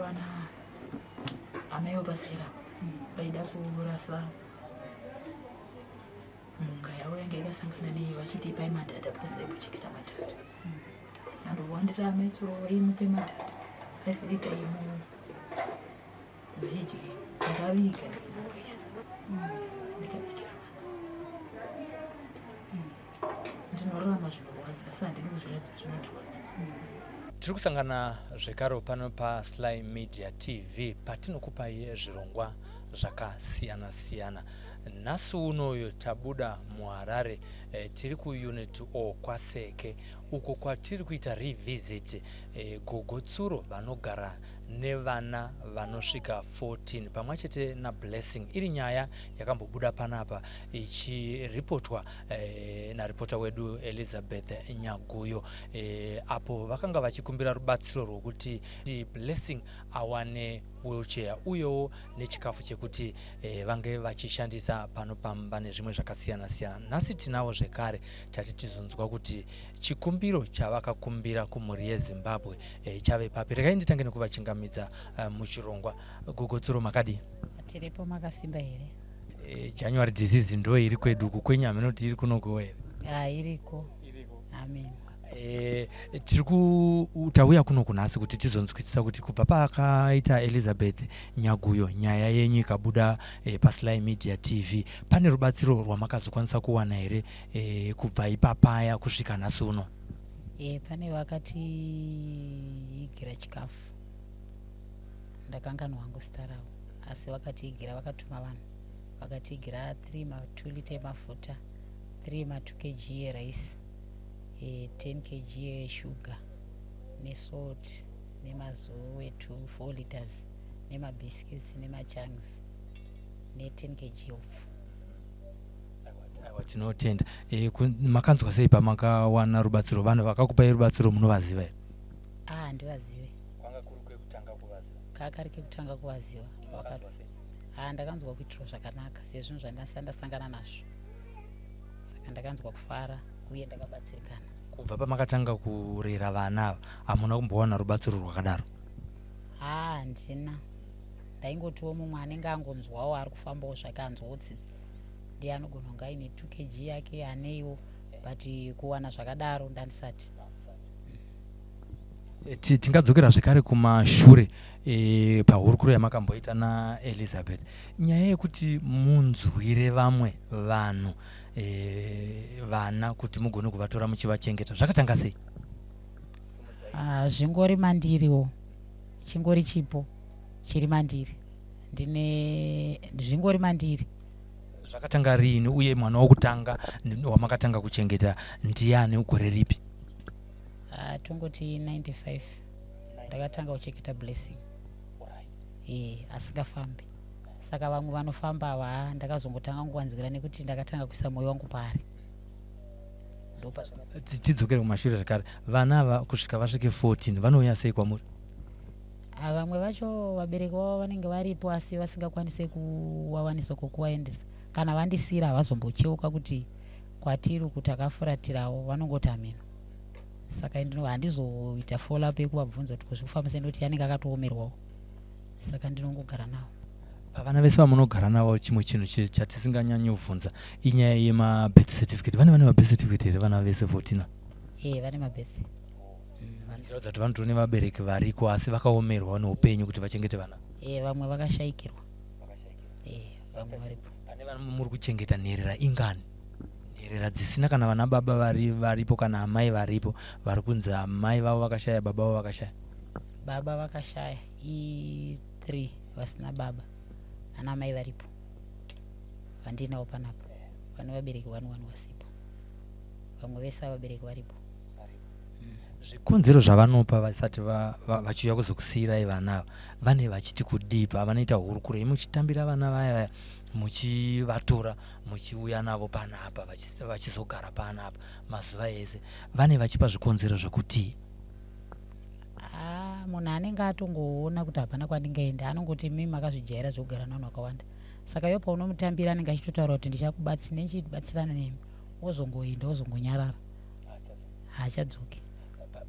vana amaiwo pasera vaida kurasa munga yavo yange yakasangana nei vachiti pai madhadha because they kuchengeta madhadha saka ndobva nditi amaitsuro waimupe madhadha 5 lita dzidye ndakaviga ndikanogaisa ndikabikira vana ndinorarama zvinorwadza asi handidi kuzviradza zvinondirwadza. Tiri kusangana zvekare pano paSly Media TV patinokupai zvirongwa zvakasiyana siyana. Nhasi unoyo tabuda muHarare, tiri kuunit kwaseke uko kwatiri kuita revisit gogotsuro vanogara nevana vanosvika 14 pamwe chete nablessing. Iri nyaya yakambobuda panapa ichiripotwa naripota wedu Elizabeth Nyaguyo, apo vakanga vachikumbira rubatsiro rwokuti blessing awane wheelchair uyewo nechikafu chekuti vange vachishandisa pano pamba nezvimwe zvakasiyana siyana. Nhasi tinawo zvekare tati tizonzwa kuti chikumbiro chavakakumbira kumhuri yeZimbabwe chave papi. Regai nditange nekuvachingamidza muchirongwa. Gogotsuro makadi? Tiripo makasimba here. January disease ndo iri kwedu kukwenyama inoti iri kunokuwo here? Iriko. Amen. Tiri kutauya kuno kunhasi kuti tizonzwisisa kuti kubva pakaita Elizabeth Nyaguyo nyaya yenyu ikabuda paSly Media TV, pane rubatsiro rwamakazokwanisa kuwana here kubva ipapaya kusvika nhasi uno? Pane vakatiigira chikafu, ndakanganwa hangu zita ravo, asi vakatiigira, vakatuma vanhu vakatiigira 2 lita emafuta, 2 kg erice, 10 kg yeshuga nesalt nemazowe 4 liters nemabiscuits nemachunks ne10 kg youpfu. Tinotenda. Makanzwa sei pamakawana rubatsiro? Vanhu vakakupai rubatsiro munovaziva here? Ndivazive. Kwanga kuri kwekutanga kuvaziva? Kakari kekutanga kuvaziva. Ndakanzwa kuitiro zvakanaka sezvinhu zvandasangana nazvo, saka ndakanzwa kufara uye ndakabatsirikana. Kubva pamakatanga kurera vana hamuna kumbowana rubatsiro rwakadaro? Handina. Ndaingotiwo mumwe anenge angonzwawo ari kufambawo zvake anzwawo tsitsi ndiye anogona kunge aine 2 kg yake aneiwo, but kuwana zvakadaro ndandisati. Tingadzokera zvekare kumashure pahurukuro yamakamboita naElizabeth. Nyaya yekuti munzwire vamwe vanhu vana kuti mugone kuvatora muchivachengeta zvakatanga sei? Zvingori mandiriwo, chingori chipo chiri mandiri, zvingori mandiri. Zvakatanga rini uye mwana wokutanga wamakatanga kuchengeta ndiani, ugore ripi? Tongoti 95 ndakatanga kuchengeta blessing, asingafambi. Saka vamwe vanofamba ava ndakazongotanga kuwanzwira nekuti ndakatanga kuisa moyo wangu paari. Tidzokere kumashure zvakare. Vana ava kusvika vasvike 14 vanouya sei kwamuri? Vamwe vacho vabereki vavo vanenge varipo asi vasingakwanise kuwawanisa kokuvaendesa. Kana vandisira havazombocheuka kuti kwatiri kuti akafuratirawo, vanongoti ameno. Saka handizoita follow up yekuvabvunza kuti kuzvikufambisa nekuti yanenge akatoomerwawo, saka ndinongogara navo. Pavana vese vamunogara navo chimwe chinhu chatisinganyanyobvunza inyaya yemabirth certificate. Vane mabirth certificate here vana vese 14? Vane mabirth. Vanoratidza kuti vanotori nevabereki variko asi vakaomerwa neupenyu kuti vachengete vana. Vamwe vakashayikirwa. Vamwe varipo. Pane vana muri kuchengeta nherera ingani? Nherera dzisina kana vana baba varipo kana amai varipo vari kunzi amai vavo vakashaya, baba vavo vakashaya? Baba vakashaya 3 vasina baba, ana mai varipo vandinawo panapa. Vane vabereki 1 vasipo, vamwe vese vabereki varipo. Zvikonzero zvavanopa vasati vachiuya kuzokusiyirai vana vane vachiti kudii? Vanoita hurukuro muchitambira vana vaya muchivatora muchiuya navo panapa vachizogara panapa mazuva ese, vane vachipa zvikonzero zvekuti? Munhu anenge atongoona kuti hapana kwandingaenda anongoti mimi makazvijaira zvokugara navanhu vakawanda, saka iwo paunomutambira anenge achitotaura kuti ndichakubatsirana nemi, wozongoenda wozongonyarara, haachadzoki.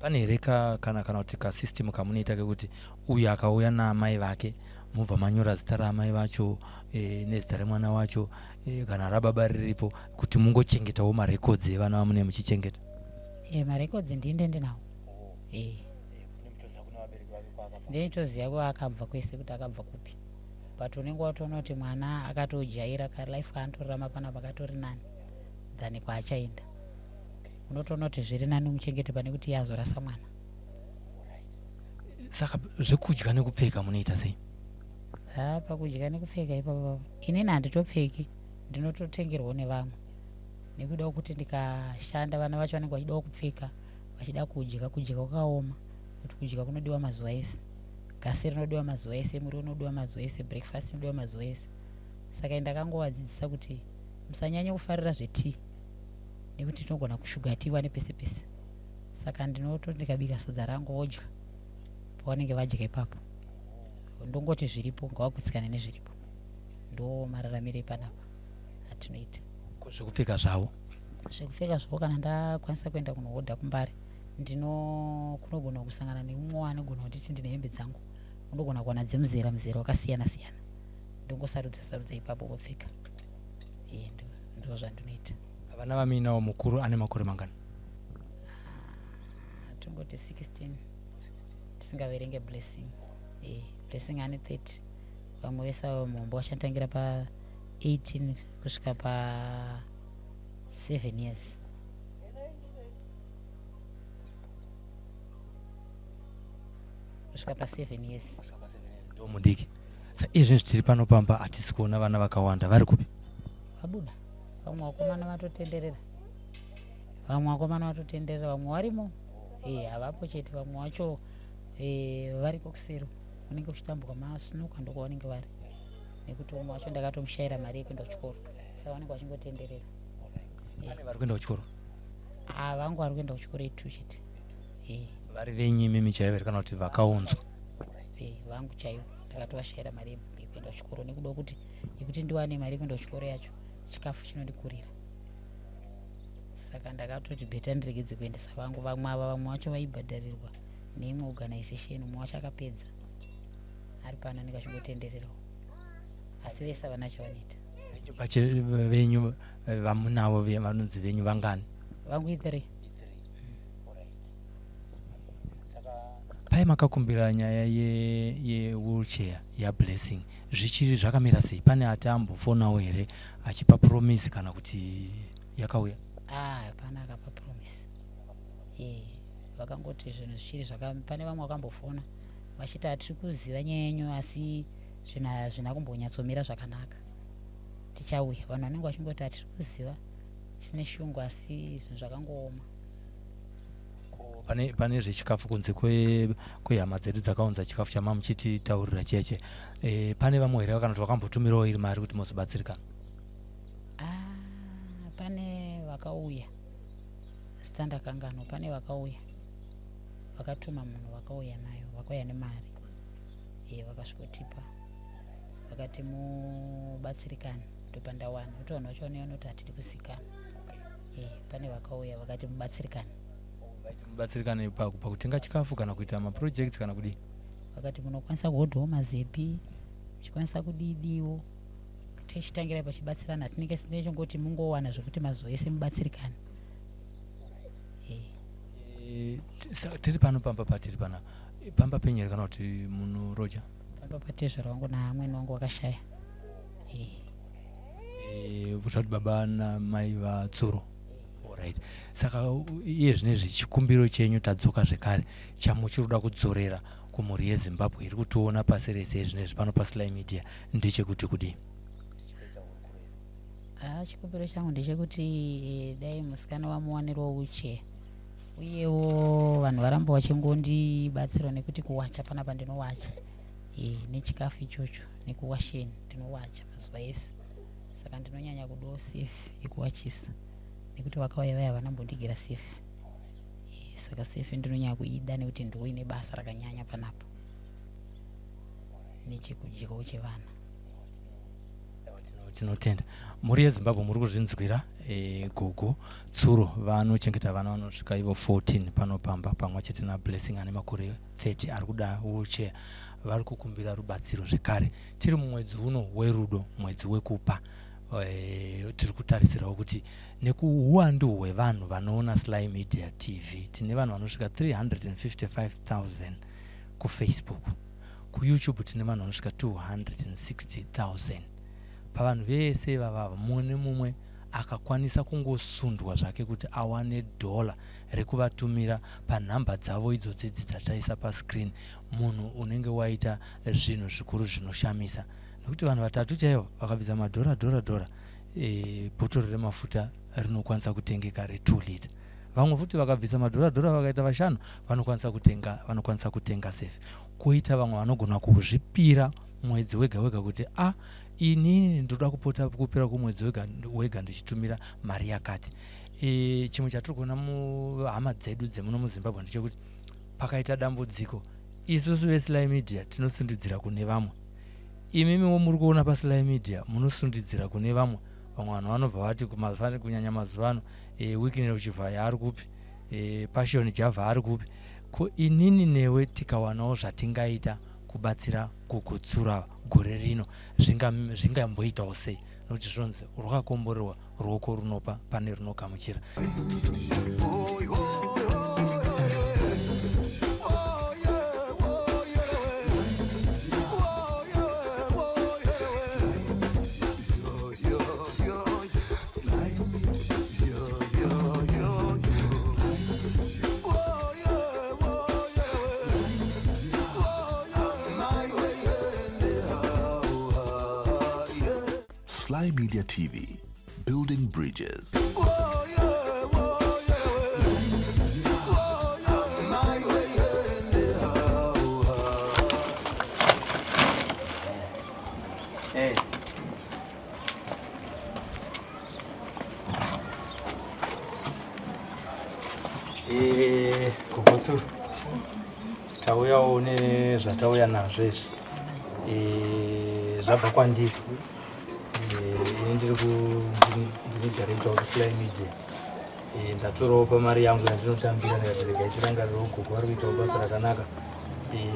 pane here kana kuti kasystem kamunoita kekuti uyu akauya naamai vake mubva manyora zita raamai vacho nezita remwana wacho kana rababa riripo kuti mungochengetawo marekodzi evana vamune muchichengeta? Marekodzi ndinde ndinawo. Ndinotoziva kwaakabva kwese kuti akabva kupi, but unenge watoona kuti mwana akatojaira life kaanotorarama panapa akatori nani than kwaachaenda. Unotoona kuti zviri nani muchengete pane kuti iye azorasa mwana. Saka zvekudya nekupfeka munoita sei? Pakudya nekupfeka ipapo inini handitopfeki, ndinototengerwawo nevamwe nekuda kuti ndikashanda vana vacho vanenge vachidawo kupfeka, vachida kudya kwakaoma, kuti kudya kunodiwa mazuva ese, gasi rinodiwa mazuva ese, muriwo unodiwa mazuva ese, breakfast inodiwa mazuva ese. Saka ndakangovadzidzisa kuti musanyanya kufarira zvetii nekuti tinogona kushugatiwa nepese pese. Saka ndinototi ndikabika sadza rangu wodya pavanenge vadya ipapo, ndongoti zviripo ngavagutsikane nezviripo, ndo mararamiro epanapa atinoita. Zvekupfeka zvavo Kana ndakwanisa kuenda kunohodha kumbare, kunogona kusangana nemumwe anogona kutiti ndine hembe dzangu, unogona kuwana dzemuzera wakasiyana siyana, ndongosarudza ipapo wopfeka. Ndo zvandinoita. Vana vaminawo mukuru ane makore mangani? Tongoti 16 tisingaverenge blessing. Blessing ane 30, vamwe vese mumba vachatangira pa 18 kusvika pa 7 years. Kusvika pa 7 years. Ndo mudiki. Sa izvi tiri pano pamba hatisi kuona vana vakawanda, vari kupi? Vabuda. Vamwe vakomana vatotenderera. Vamwe varimo. Havapo chete, vamwe vacho variko kusero. Unenge uchitambuka masunuka ndoko vanenge vari. Nekuti umwe wacho ndakatomushayira mari yekuenda kuchikoro. Saka vanenge vachingotenderera. Vane vari kuenda kuchikoro? Vangu vari kuenda kuchikoro 2 chete. Vari venyu mimi chaivo kana kuti vakaunzwa? Vangu chaivo ndakatovashayira mari yekuenda kuchikoro nekuda kuti ndiwane mari yekuenda kuchikoro yacho chikafu chinondikurira. Saka ndakatoti bheta ndiregedze kuendesa vangu. Vamwe vacho vaibhadharirwa neimwe organization, umwe wacho akapedza ari pano anenge achingotendererawo, asi vese havana chavanoita. Venyu vamunavo vanonzi venyu vangani? Vangu 3. Pai makakumbira nyaya ye-wheelchair yablessing, zvichiri zvakamira sei? Pane ati ambofonawo here achipa promise kana kuti yakauya? Hapana akapa promise. Vakangoti zvinhu zvichiri pane vamwe vakambofona vachiti hatiri kuziva nyaya yenyu asi zvina kumbonyatsomira zvakanaka, tichauya. Vanhu vanenge vachingoti hatiri kuziva, tine shungu asi zvinhu zvakangooma. Pane zvechikafu kunze kwehama dzedu dzakaunza chikafu chamamuchititaurira cheche, pane vamwe here kana kuti vakambotumirawo iri mari kuti muzobatsirikana? Pane vakauya standakangano, pane vakauya vakatuma munhu vakauya nayo, vakauya nemari, vakasvikotipa vakati mubatsirikane, ndopandawana kuti vanhu vachaonewa noti hatidi kusikana. Pane vakauya vakati mubatsirikane. Mubatsirikane pakutenga chikafu kana kuita maprojects kana kudii? Vakati munokwanisa kuhodhawo mazepi, muchikwanisa kudidiwo, tichitangira pachibatsirana. Tinenge sinechongoti mungowana zvokuti mazuva ese mubatsirikane. Tiri pano patiri pana pamba penyere kana kuti munoroja? Pamba patezvara wangu naamweni wangu wakashaya. Kuti baba namai vatsuro. Alright. Saka iye zvinezvi chikumbiro chenyu tadzoka zvekare chamuchiri kuda kudzorera kumhuri yeZimbabwe iri kutiona pasi rese zvinezvi pano paSly Media ndechekuti kudii? Chikumbiro changu ndechekuti dai musikana wamuwanirwa wheelchair, uyewo vanhu varamba vachingondibatsira nekuti kuwacha panapa ndinowacha, nechikafu ichocho nekuwasheni ndinowacha mazuva ese. Saka ndinonyanya kudawo safe yekuwachisa nekuti vakauya vaya vanambondigira safe. Saka safe ndinonyanya kuida nekuti ndiwo ine basa rakanyanya panapa nechekudyawo chevana. tinotenda. Muri yeZimbabwe muri kuzvinzwira gogo tsuro vanochengeta vana vanosvika ivo 14 panopamba pamwe chete naBlessing ane makore 30 ari kuda wheelchair. Vari kukumbira rubatsiro zvekare. Tiri mumwedzi uno werudo, mwedzi wekupa. Tiri kutarisirawo kuti nekuuwandu hwevanhu vanoona Sly Media TV tine vanhu vanosvika 355,000 kuFacebook. KuYouTube tine vanhu vanosvika 260,000. Pavanhu vese vavava mumwe mumwe akakwanisa kungosundwa zvake kuti awane $1 rekuvatumira panhamba dzavo idzodzi dzataisa pascreen, munhu unenge waita zvinhu zvikuru zvinoshamisa. Nekuti vanhu vatatu chaivo vakabvisa $1 bhotoro remafuta rinokwanisa kutengeka re2 lita. Vamwe futi vakabvisa $1 vakaita 5 vanokwanisa kutenga safe. Koita vamwe vanogona kuzvipira mwedzi wega wega kuti inini ndoda kupota kupera kumwedzi wega ndichitumira mari yakati. Chimwe chatiri kuona muhama dzedu dzemuno muZimbabwe ndechekuti pakaita dambudziko isusu veSly Media tinosundidzira kune vamwe. Imimiwo muri kuona paSly Media munosundidzira kune vamwe. Vamwe vanhu vanobva vati kunyanya mazuva ano Weekend Chivhaya ari kupi, Passion Java ari kupi. Ko inini newe tikawanawo zvatingaita kubatsira kukutsura gore rino zvingamboitawo sei, nokuti zvonzi rwakakomborerwa ruoko runopa pane runogamuchira. Sly Media TV, building bridges. Hey. Kukotsuru. Tauyawo nezvatauya nazvo izvi. Zvabva kwandiri. Ndiri director of Sly Media. Ndatorawo pamari yangu yandinotambira ndikati regai tirangarirawo gogo vari kuitawo basa rakanaka.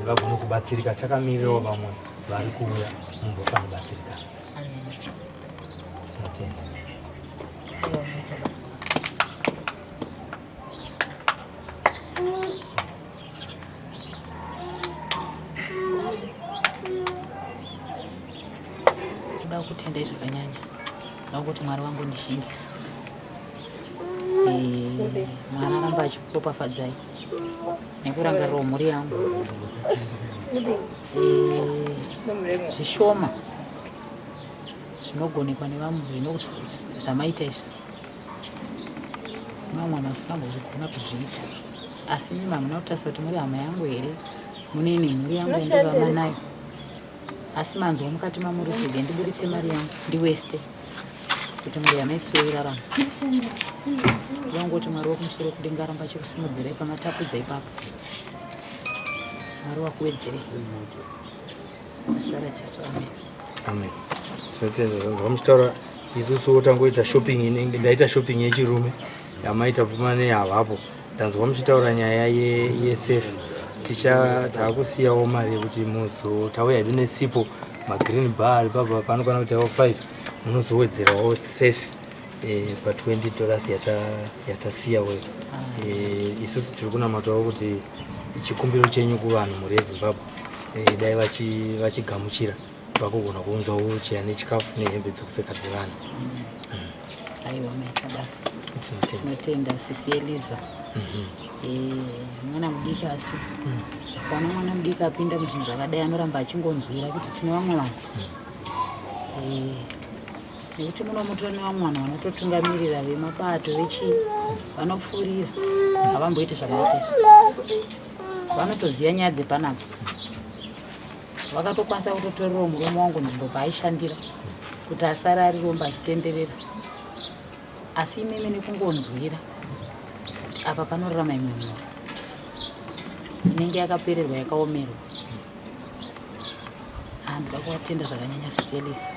Vagone kubatsirika, takamirirawo vamwe vari kuuya mumbofanbatsirika. Tinotenda. Kutendai zvakanyanya nokuti Mwari wangu ndishingisa. Mwana aramba achikupopafadzai nekurangarirawo mhuri yangu. Zvishoma zvinogonekwa nevamwe zvamaita izvi mamwe masingambozvigona kuzviita, asi mimi hamuna kutarisa kuti muri hama yangu here, munini mhuri yangu yandivama nayo. Asi manzwa mukati mamuri kuti ndiburitse mari yangu ndiweste kuti muri yamaitsowo irarama. Ndangoti Mwari wokumusoro kudenga aramba achikusimudzirai pamatapudza ipapo. Mwari wakuwedzerei. Muzita raJesu, amen. Amen. Tinotenda zvanzwa muchitaura isusu tangoita shopping, ndaita shopping yechirume yamaita Tapfumaneyi havapo. Ndanzwa muchitaura nyaya yesafe. Taakusiyawo mari yekuti tauya hedu nesipo magreen bar ipapo panokwana kuti 5 munozowedzerawo safe pa$20 yatasiyawo. Isusu tiri kunamatawo kuti chikumbiro chenyu kuvanhu muri yeZimbabwe dai vachigamuchira vakugona kuunza wheelchair nechikafu nehembe dzekupfeka dzevana. Aiwa maita basa. Tinotenda sisi Eliza. Mwana mudiki asi zvakaona mwana mudiki apinda muzvinhu zvakadai anoramba achingonzwira kuti tine vamwe vanhu. Nekuti munomutora nevamwe vanhu vanototungamirira vemabato vechi vanopfuurira havamboiti zvakaita izvi. Vanotoziva nyaya dzepanapa. Vakatokwanisa kutotorerawo murume wangu nzvimbo paaishandira kuti asara ari romba achitenderera. Asi imeme nekungonzwira apa panorarama imwe mhuri inenge yakapererwa yakaomerwa. Handida kuvatenda zvakanyanya siselisa.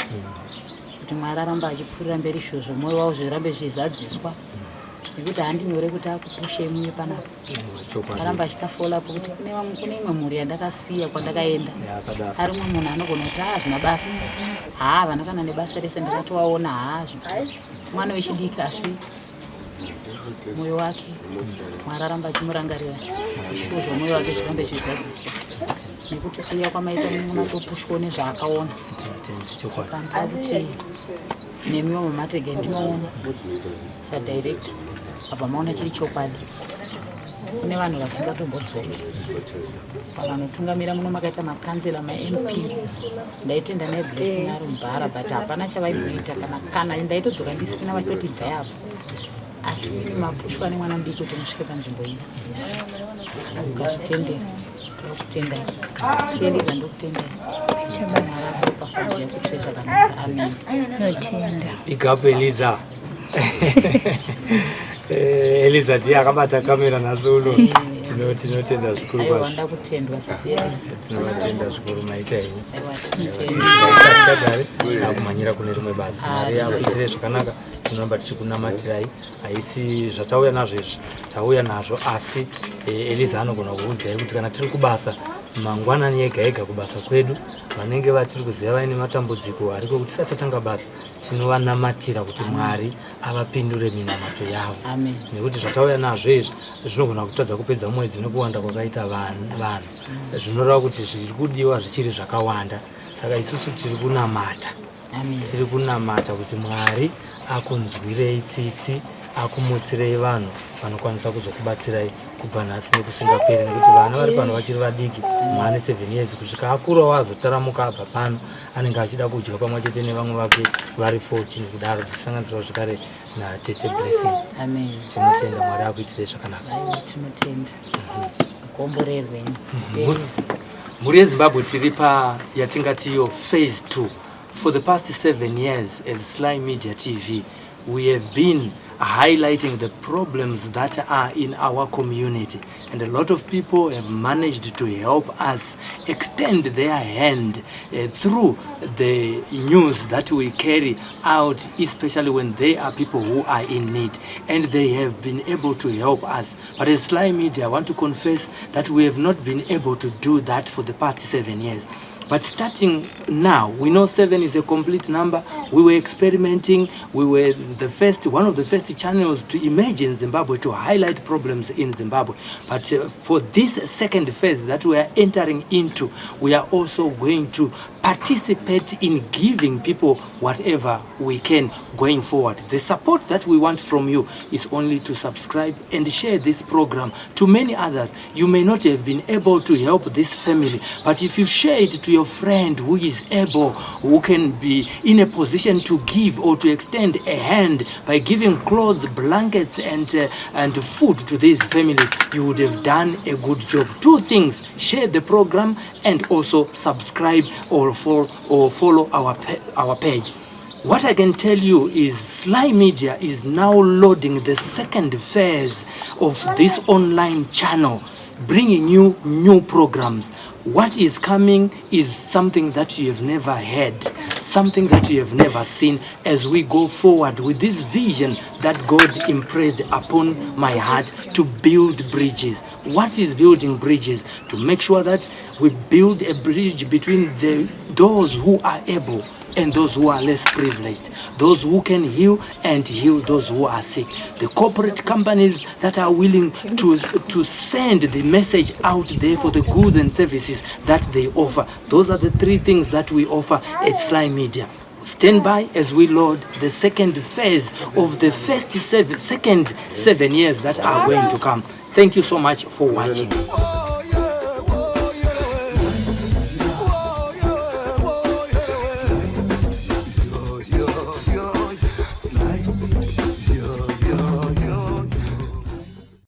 kuti Mwari aramba achipfurira mberi izvo zvomwoyo wavo zvirambe zvizadziswa nekuti handinyore kuti akupushe munye panapa aramba achitafolapo kuti kune imwe mhuri yandakasiya kwandakaenda ari umwe munhu anogona kuti zvina basa vana kana nebasa rese ndakatovaona mwana wechidiki asi mwoyo wake Mwari aramba achimurangarira izvo zvomwoyo wake zvirambe zvizadziswa nekuti kuya kwamaita munhu atopushwa nezvaakaona saka kuti nemiwo mamatege ndinoona sadirect apa maona chiri chokwadi kune vanhu vasingatombodzoki vanotungamira muno makaita makanzela ma-MP ndaitenda neblessing ari mubhara but hapana chavaibhuita kana ndaitodzoka ndisina vachitoti bvai apo asi mimi mapushwa nemwana mudiki kuti musvike panzvimbo iyi ukazvitendera ndokutendai siendedza ndokutendai Ikapo Eliza. Eliza ndiye akabata kamera nazolo. Tinotenda zvikuru kwazvo. Wanda kutendwa sisi Eliza. Tinovatenda zvikuru maita henyu. Takumanyira kune rimwe basa. Mari yakuitire zvakanaka. Tinoramba tichikunamatirai. Haisi zvatauya nazvo izvi. Tauya nazvo asi Eliza anogona kuudzai kuti kana tiri kubasa mangwanani ega ega kubasa kwedu vanenge vatiri kuziva vaine matambudziko ariko kuti tisati tatanga basa tinovanamatirira kuti Mwari avapindure minamato yavo nekuti zvatauya nazvo izvi zvinogona kutadza kupedza mwedzi nekuwanda kwakaita vanhu zvinoreva kuti zviri kudiwa zvichiri zvakawanda saka isusu tiri kunamata kuti Mwari akunzwirei tsitsi akumutsirei vanhu vanokwanisa kuzokubatsirai kubva nhasi nekusingaperi nekuti vana vari pano vachiri vadiki mwana 7 years kusvika akura wazotaramuka abva pano anenge achida kudya pamwe chete nevamwe vake vari 14 kudaro tichisanganisirawo zvakare natete blessing. Amen. Tinotenda Mwari akuitire zvakanaka. Tinotenda komborerwe muri yeZimbabwe tiri pa yatingati yo phase 2. For the past 7 years as Sly Media TV we have been highlighting the problems that are in our community, and a lot of people have managed to help us extend their hand through the news that we carry out, especially when there are people who are in need, and they have been able to help us. But as Sly Media, I want to confess that we have not been able to do that for the past 7 years. But starting now, we know 7 is a complete number. We were experimenting. We were one of the first channels to emerge in Zimbabwe to highlight problems in Zimbabwe. But for this second phase that we are entering into, we are also going to participate in giving people whatever we can going forward. The support that we want from you is only to subscribe and share this program to many others. You may not have been able to help this family, but if you share it to your friend who is able, who can be in a position to give or to extend a hand by giving clothes, blankets and food to these families, you would have done a good job. 2 things: share the program and also subscribe or follow our page. What I can tell you is Sly Media is now loading the second phase of this online channel, bringing you new programs. What is coming is something that you have never heard, something that you have never seen, as we go forward with this vision that God impressed upon my heart to build bridges. What is building bridges? To make sure that we build a bridge between those who are able and those who are less privileged, those who can heal and heal those who are sick, the corporate companies that are willing to send the message out there for the goods and services that they offer. Those are the 3 things that we offer at Sly Media. Stand by as we load the second phase of the second 7 years that are going to come. Thank you so much for watching.